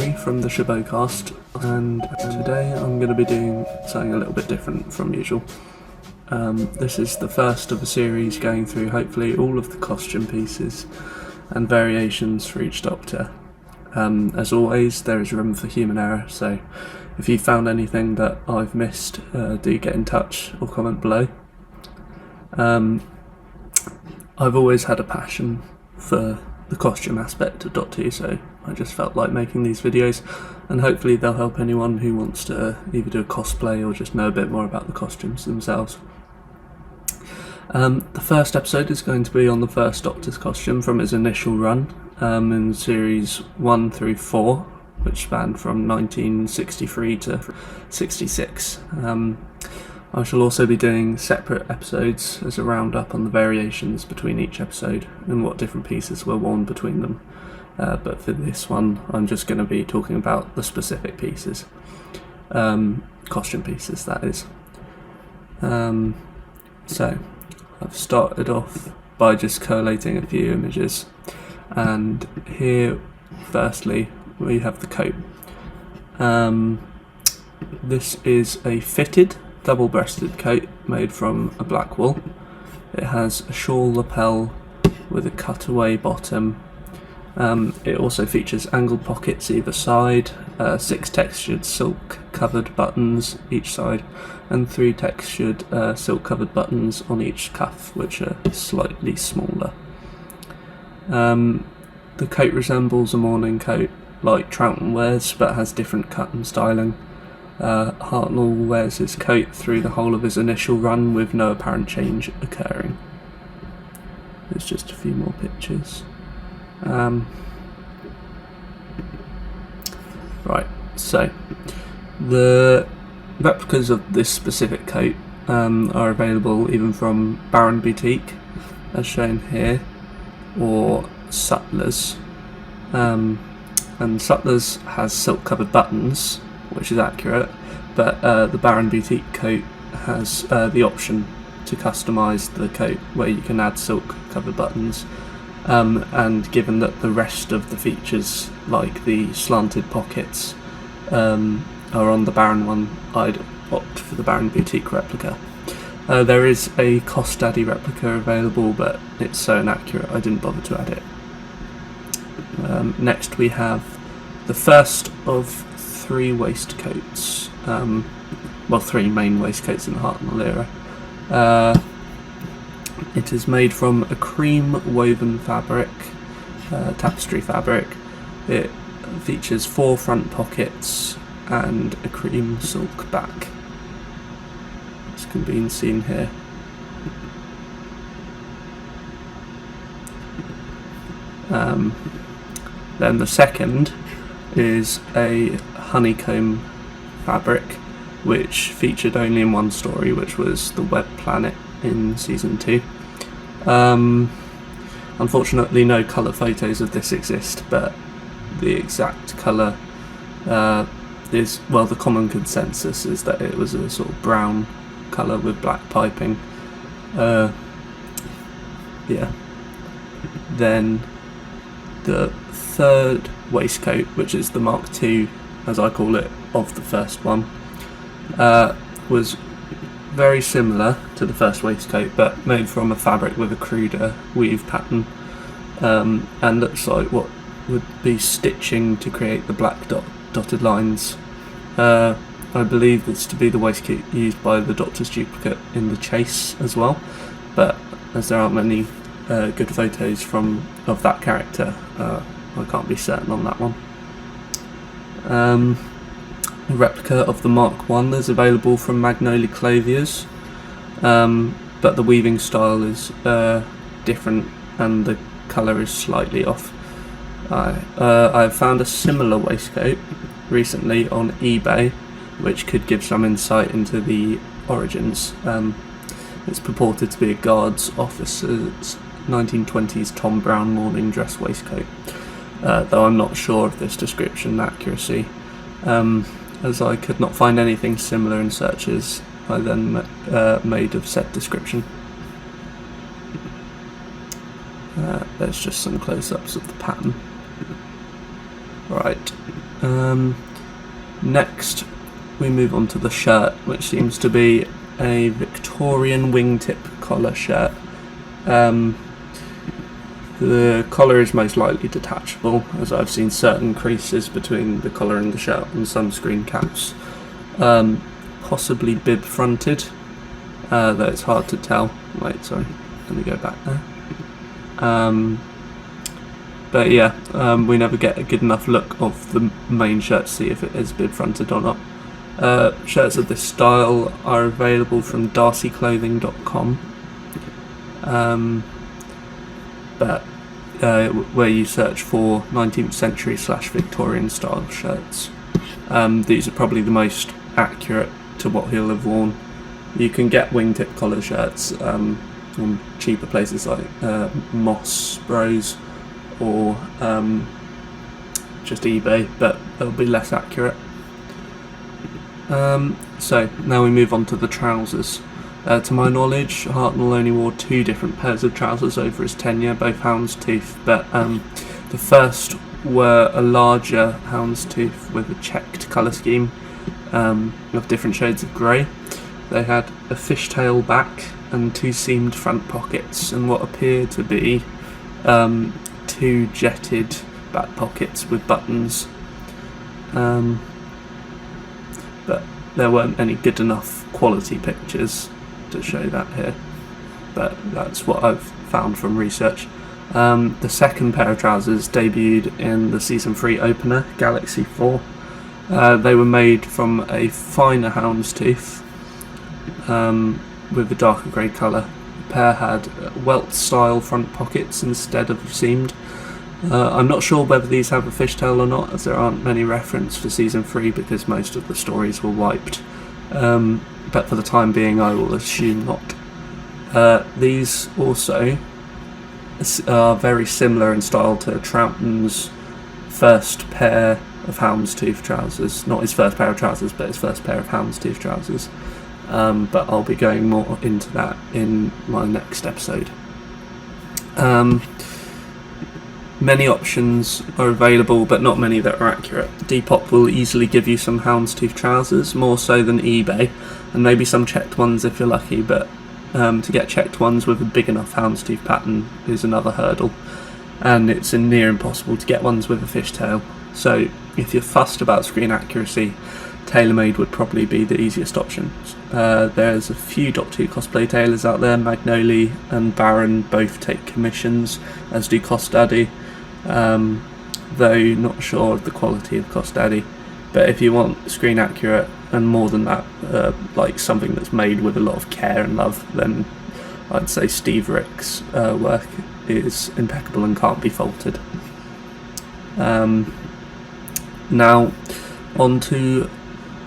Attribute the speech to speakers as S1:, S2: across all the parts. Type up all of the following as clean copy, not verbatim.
S1: Harry from the Cast, and today I'm going to be doing something a little bit different from usual. This is the first of a series going through hopefully all of the costume pieces and variations for each Doctor. As always, there is room for human error, so if you found anything that I've missed, do get in touch or comment below. I've always had a passion for the costume aspect of Doctor Who, so I just felt like making these videos, and hopefully they'll help anyone who wants to either do a cosplay or just know a bit more about the costumes themselves. The first episode is going to be on the first Doctor's costume from his initial run in series 1 through 4, which spanned from 1963 to 66. I shall also be doing separate episodes as a roundup on the variations between each episode and what different pieces were worn between them. But for this one, I'm just going to be talking about the specific pieces. Costume pieces, that is. So, I've started off by just collating a few images. And here, firstly, we have the coat. This is a fitted, double-breasted coat made from a black wool. It has a shawl lapel with a cutaway bottom. It also features angled pockets either side, 6 textured silk covered buttons each side, and 3 textured silk covered buttons on each cuff, which are slightly smaller. The coat resembles a morning coat like Troughton wears, but has different cut and styling. Hartnell wears his coat through the whole of his initial run with no apparent change occurring. There's just a few more pictures. Right, so the replicas of this specific coat are available even from Baron Boutique, as shown here, or Sutler's. And Sutler's has silk covered buttons, which is accurate, but the Baron Boutique coat has the option to customise the coat where you can add silk covered buttons, and given that the rest of the features, like the slanted pockets, are on the Baron one, I'd opt for the Baron Boutique replica. There is a Cost Daddy replica available, but it's so inaccurate I didn't bother to add it. Next we have the first of 3 waistcoats, 3 main waistcoats in the Hartnell era. It is made from a cream woven fabric, tapestry fabric. It features 4 front pockets and a cream silk back. This can be seen here. Then the second is a honeycomb fabric, which featured only in one story, which was the Web Planet in season 2. Unfortunately, no colour photos of this exist, but the exact colour is, well, the common consensus is that it was a sort of brown colour with black piping. Yeah. Then the third waistcoat, which is the Mark II, as I call it, of the first one, was very similar to the first waistcoat, but made from a fabric with a cruder weave pattern, and looks like what would be stitching to create the black dotted lines. I believe this to be the waistcoat used by the Doctor's duplicate in The Chase as well, but as there aren't many good photos of that character, I can't be certain on that one. A replica of the Mark I is available from Magnolia Clothiers, but the weaving style is different and the colour is slightly off. I've found a similar waistcoat recently on eBay, which could give some insight into the origins. It's purported to be a guards officer's 1920s Tom Brown morning dress waistcoat, though I'm not sure of this description accuracy. As I could not find anything similar in searches, I then made of said description. There's just some close-ups of the pattern. Right, Next we move on to the shirt, which seems to be a Victorian wingtip collar shirt. The collar is most likely detachable, as I've seen certain creases between the collar and the shirt on some screen caps. Possibly bib fronted, though it's hard to tell. Wait, sorry, let me go back there. But yeah, we never get a good enough look of the main shirt to see if it is bib fronted or not. Shirts of this style are available from darcyclothing.com, but where you search for 19th century / Victorian style shirts. These are probably the most accurate to what he'll have worn. You can get wingtip collar shirts on cheaper places like Moss Bros or just eBay, but they'll be less accurate. So now we move on to the trousers. To my knowledge, Hartnell only wore 2 different pairs of trousers over his tenure, both houndstooth, but the first were a larger houndstooth with a checked colour scheme of different shades of grey. They had a fishtail back and 2 seamed front pockets and what appear to be 2 jetted back pockets with buttons. But there weren't any good enough quality pictures to show that here, but that's what I've found from research. The second pair of trousers debuted in the season 3 opener, Galaxy 4. They were made from a finer houndstooth with a darker grey colour. The pair had welt style front pockets instead of seamed. I'm not sure whether these have a fishtail or not, as there aren't many reference for season 3 because most of the stories were wiped. But for the time being I will assume not. These also are very similar in style to Troughton's first pair of houndstooth trousers. Not his first pair of trousers, but his first pair of houndstooth trousers. But I'll be going more into that in my next episode. Many options are available, but not many that are accurate. Depop will easily give you some houndstooth trousers, more so than eBay, and maybe some checked ones if you're lucky, but to get checked ones with a big enough houndstooth pattern is another hurdle, and it's near impossible to get ones with a fishtail. So if you're fussed about screen accuracy, TaylorMade would probably be the easiest option. There's a few Doctor Who cosplay tailors out there. Magnoli and Baron both take commissions, as do Costaddy, though not sure of the quality of Costaddy. But if you want screen accurate and more than that, like something that's made with a lot of care and love, then I'd say Steve Rick's work is impeccable and can't be faulted. Now on to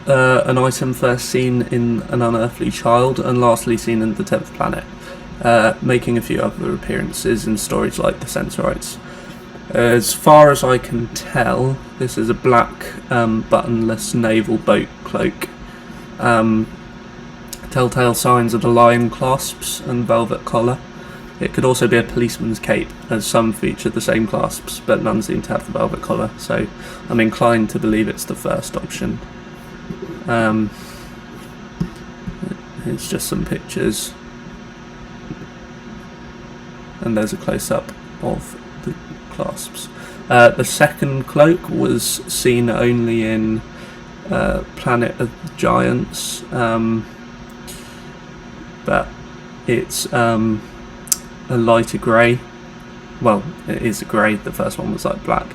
S1: an item first seen in An Unearthly Child and lastly seen in The 10th Planet, making a few other appearances in stories like The Sensorites. As far as I can tell, this is a black buttonless naval boat cloak. Telltale signs are the lion clasps and velvet collar. It could also be a policeman's cape, as some feature the same clasps, but none seem to have the velvet collar, so I'm inclined to believe it's the first option. It's just some pictures, and there's a close-up of the clasps. The second cloak was seen only in Planet of the Giants, but it's a lighter grey. Well, it is a grey, the first one was like black,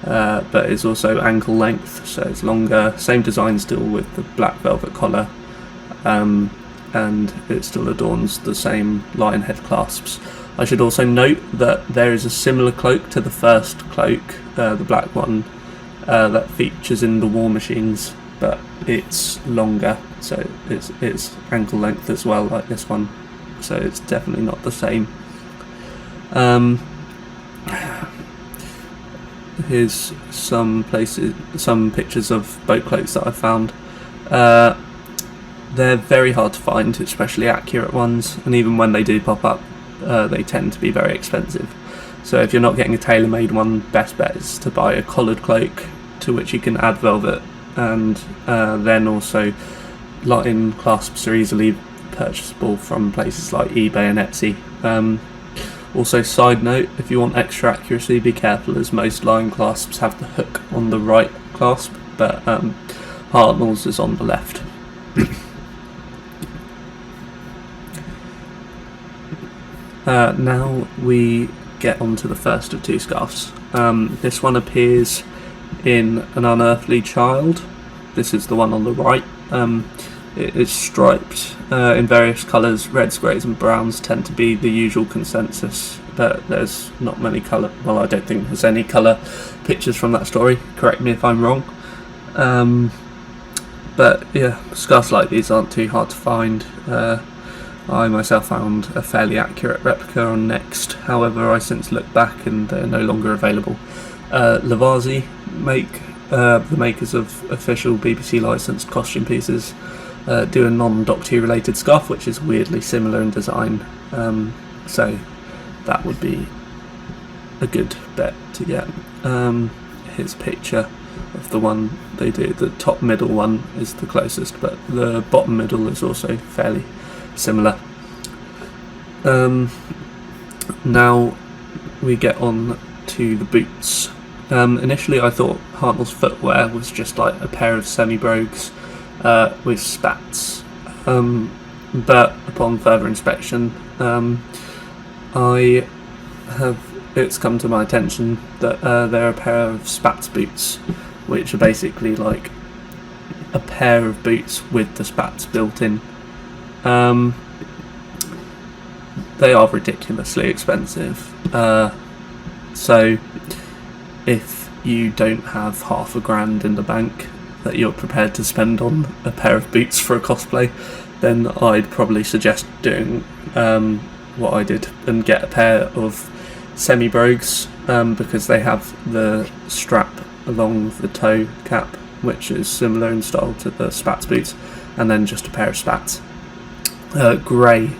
S1: but it's also ankle length, so it's longer. Same design still with the black velvet collar, and it still adorns the same lion head clasps. I should also note that there is a similar cloak to the first cloak, the black one, that features in the War Machines, but it's longer, so it's ankle length as well, like this one, so it's definitely not the same. Here's some pictures of boat cloaks that I found. They're very hard to find, especially accurate ones, and even when they do pop up, they tend to be very expensive. So if you're not getting a tailor-made one, best bet is to buy a collared cloak to which you can add velvet, and then also line clasps are easily purchasable from places like eBay and Etsy. Also, side note, if you want extra accuracy, be careful, as most line clasps have the hook on the right clasp, but Hartnell's is on the left. Now we get onto the first of two scarves. This one appears in An Unearthly Child. This is the one on the right. It is striped in various colours. Reds, greys and browns tend to be the usual consensus, but there's not many colour, well, I don't think there's any colour pictures from that story, correct me if I'm wrong. But yeah, scarves like these aren't too hard to find. I myself found a fairly accurate replica on Next, however I since looked back and they're no longer available. Lavazzi make the makers of official BBC licensed costume pieces do a non-Doctor Who related scarf which is weirdly similar in design, so that would be a good bet to get. Here's a picture of the one they do. The top middle one is the closest, but the bottom middle is also fairly similar. Now we get on to the boots. Initially I thought Hartnell's footwear was just like a pair of semi-brogues with spats, but upon further inspection it's come to my attention that they're a pair of spats boots, which are basically like a pair of boots with the spats built in. They are ridiculously expensive, so if you don't have £500 in the bank that you're prepared to spend on a pair of boots for a cosplay, then I'd probably suggest doing what I did and get a pair of semi-brogues, because they have the strap along the toe cap which is similar in style to the spats boots, and then just a pair of spats. Grey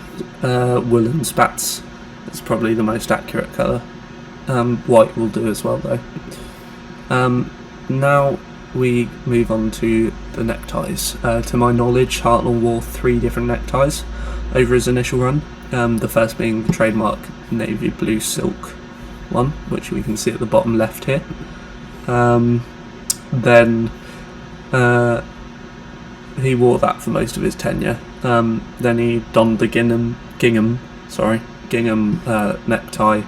S1: woolen spats is probably the most accurate colour. White will do as well though. Now we move on to the neckties. To my knowledge, Hartnell wore 3 different neckties over his initial run, the first being the trademark navy blue silk one, which we can see at the bottom left here. Then he wore that for most of his tenure. Then he donned the gingham necktie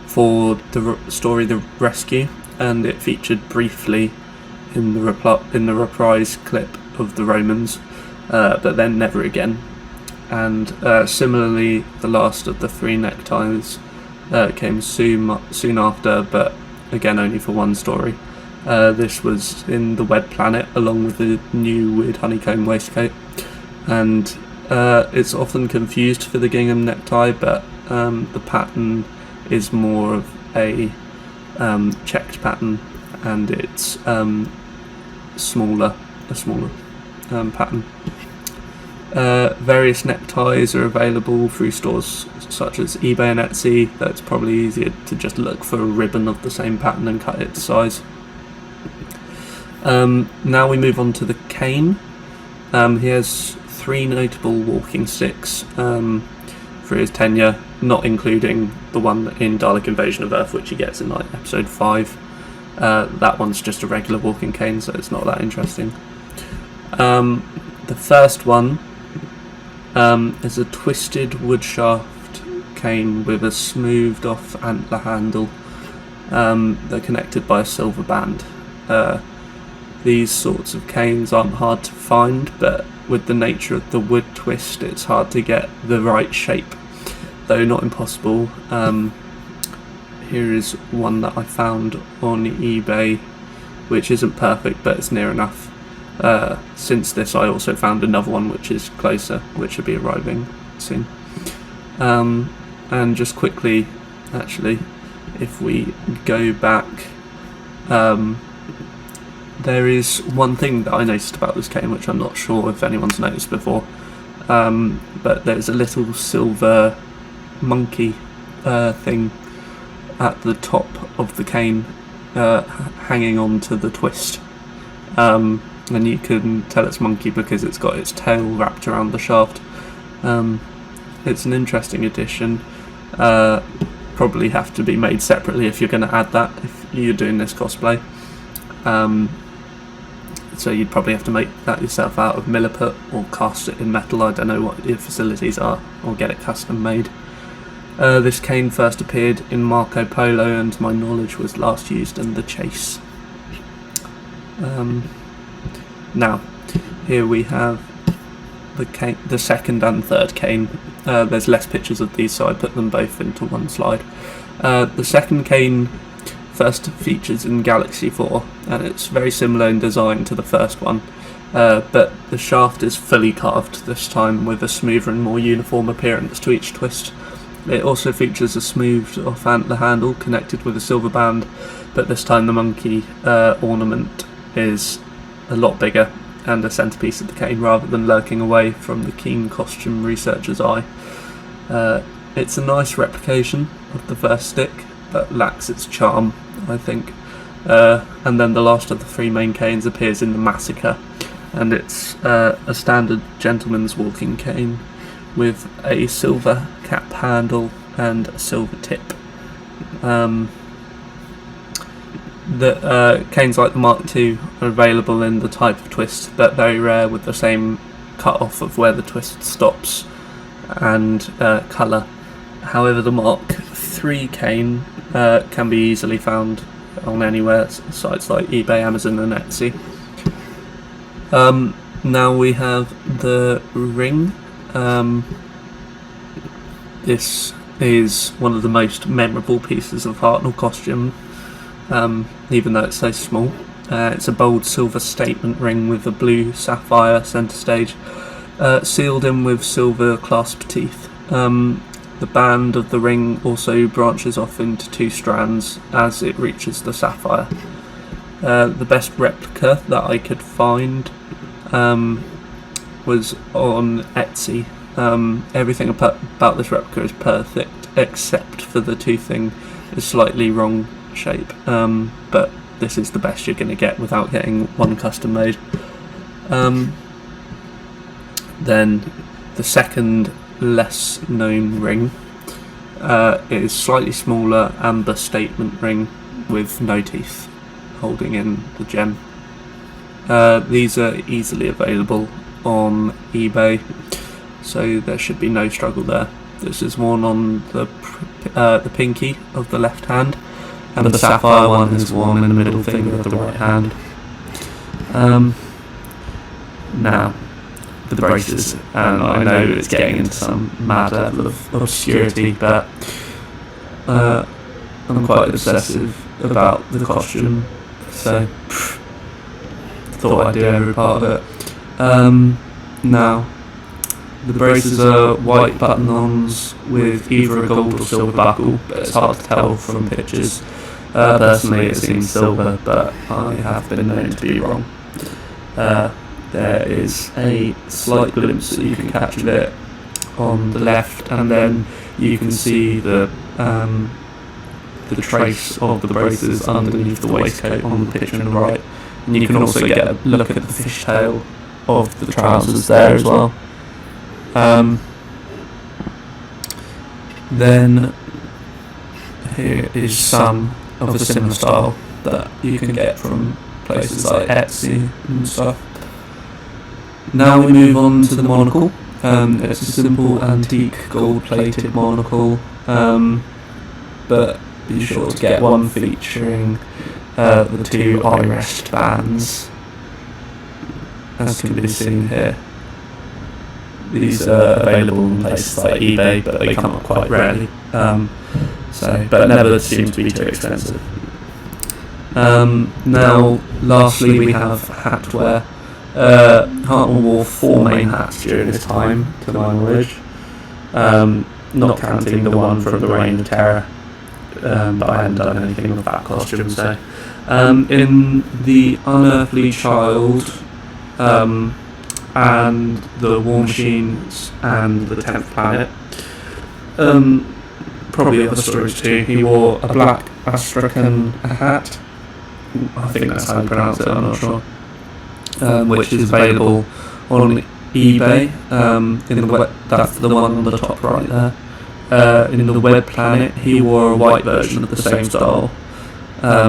S1: for the story The Rescue, and it featured briefly in the reprise clip of the Romans, but then never again. And similarly, the last of the 3 neckties came soon after, but again only for one story. This was in The Wed Planet, along with the new weird honeycomb waistcoat, and it's often confused for the gingham necktie, but the pattern is more of a checked pattern, and it's a smaller pattern. Various neckties are available through stores such as eBay and Etsy. That's probably easier to just look for a ribbon of the same pattern and cut it to size. Now we move on to the cane. He has 3 notable walking sticks for his tenure, not including the one in Dalek Invasion of Earth, which he gets in like episode 5. That one's just a regular walking cane, so it's not that interesting. The first one is a twisted woodshaft cane with a smoothed off antler handle. They're connected by a silver band. These sorts of canes aren't hard to find, but with the nature of the wood twist, it's hard to get the right shape, though not impossible. Here is one that I found on eBay, which isn't perfect, but it's near enough. Since this, I also found another one which is closer, which should be arriving soon. And just quickly, actually, if we go back, there is one thing that I noticed about this cane, which I'm not sure if anyone's noticed before, but there's a little silver monkey thing at the top of the cane hanging on to the twist and you can tell it's monkey because it's got its tail wrapped around the shaft. It's an interesting addition. Probably have to be made separately if you're going to add that, if you're doing this cosplay. So you'd probably have to make that yourself out of milliput or cast it in metal. I don't know what your facilities are, or get it custom made. This cane first appeared in Marco Polo, and to my knowledge was last used in The Chase. Now, here we have the second and third cane. There's less pictures of these, so I put them both into one slide. The second cane first features in Galaxy 4, and it's very similar in design to the first one, but the shaft is fully carved this time with a smoother and more uniform appearance to each twist. It also features a smoothed off antler handle connected with a silver band, but this time the monkey ornament is a lot bigger and a centrepiece of the cane rather than lurking away from the keen costume researcher's eye. It's a nice replication of the first stick, but lacks its charm, I think. And then the last of the three main canes appears in the Massacre, and it's a standard gentleman's walking cane with a silver cap handle and a silver tip. The canes like the Mark II are available in the type of twist, but very rare, with the same cut off of where the twist stops and colour. However, the Mark III cane can be easily found on anywhere, sites like eBay, Amazon and Etsy. Now we have the ring. This is one of the most memorable pieces of Hartnell costume, even though it's so small. It's a bold silver statement ring with a blue sapphire centre stage, sealed in with silver clasp teeth. The band of the ring also branches off into two strands as it reaches the sapphire. The best replica that I could find was on Etsy. Everything about this replica is perfect except for the toothing is slightly wrong shape, but this is the best you're going to get without getting one custom made. Then the second less known ring is slightly smaller amber statement ring with no teeth holding in the gem. These are easily available on eBay, so there should be no struggle there. This is worn on the pinky of the left hand, and the sapphire one is worn in the middle finger of the right hand. Now, the braces, and I know it's getting into some mad level of obscurity, but I'm quite obsessive about the costume, so thought I'd do every part of it. Now, the braces are white button-ons with either a gold or silver buckle, but it's hard to tell from pictures. Personally, it seems silver, but I have been known to be wrong. There is a slight glimpse that you can catch of it on the left, and then you can see the trace of the braces underneath the waistcoat on the picture on the right, and you can also get a look at the fishtail of the trousers there as well. Then here is some of the similar style that you can get from places like Etsy and stuff. Now we move on to the monocle. It's a simple antique gold-plated monocle, but be sure to get one featuring the two eye rest bands, as can be seen here. These are available in places like eBay, but they come up quite rarely, but never seem to be too expensive. Now, lastly, we have hatwear. Hartnell wore 4 main hats during this time, to my knowledge, not counting the one from the Reign of Terror, but I hadn't done anything with that costume. So, in the Unearthly Child, and the War Machines and the 10th Planet, probably other stories too, he wore a black astrakhan hat. I think that's how you pronounce it, I'm not sure. which is available on eBay. That's the one on the top right there. In the Web Planet, he wore a white version of the same style,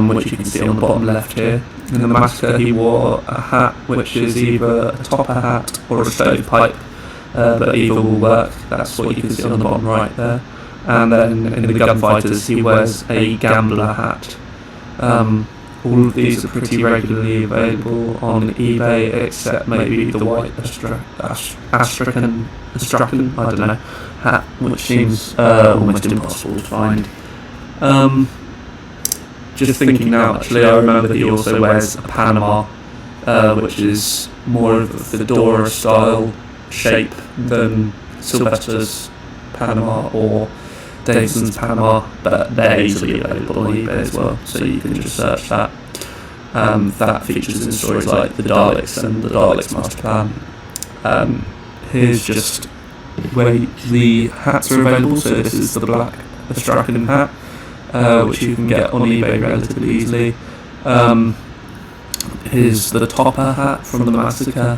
S1: which you can see on the bottom left here. In the Massacre, he wore a hat which is either a topper hat or a stovepipe, but either will work. That's what you can see on the bottom right there. And then in the Gunfighters, he wears a gambler hat. All of these are pretty regularly available on eBay, except maybe the white Astrakhan, I don't know, hat, which seems almost impossible to find. Just thinking now, actually, I remember that he also wears a Panama, which is more of a fedora style shape than Sylvester's Panama or Davison's Panama, but they're easily available on eBay as well, so you can just search that. That features in stories like the Daleks and the Daleks Master Plan. Here's just where the hats are available. So this is the black Astrakhan hat, which you can get on eBay relatively easily. Here's the topper hat from the Massacre,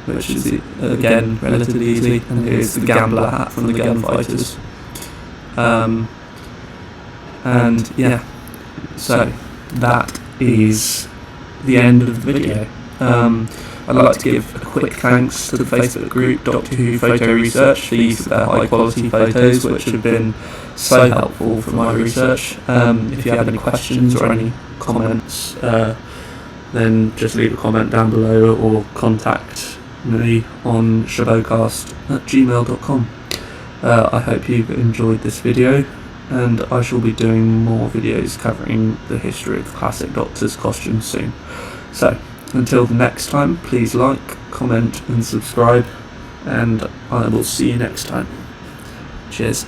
S1: which is again relatively easy, and here's the gambler hat from the Gunfighters. And yeah, so that is the end of the video. I'd like to give a quick thanks to the Facebook group Doctor Who Photo Research for the use of their high quality photos, which have been so helpful for my research. If you have any questions or any comments, then just leave a comment down below or contact me on shabocast@gmail.com. I hope you've enjoyed this video, and I shall be doing more videos covering the history of the classic Doctor's costumes soon. So, until the next time, please like, comment and subscribe, and I will see you next time. Cheers.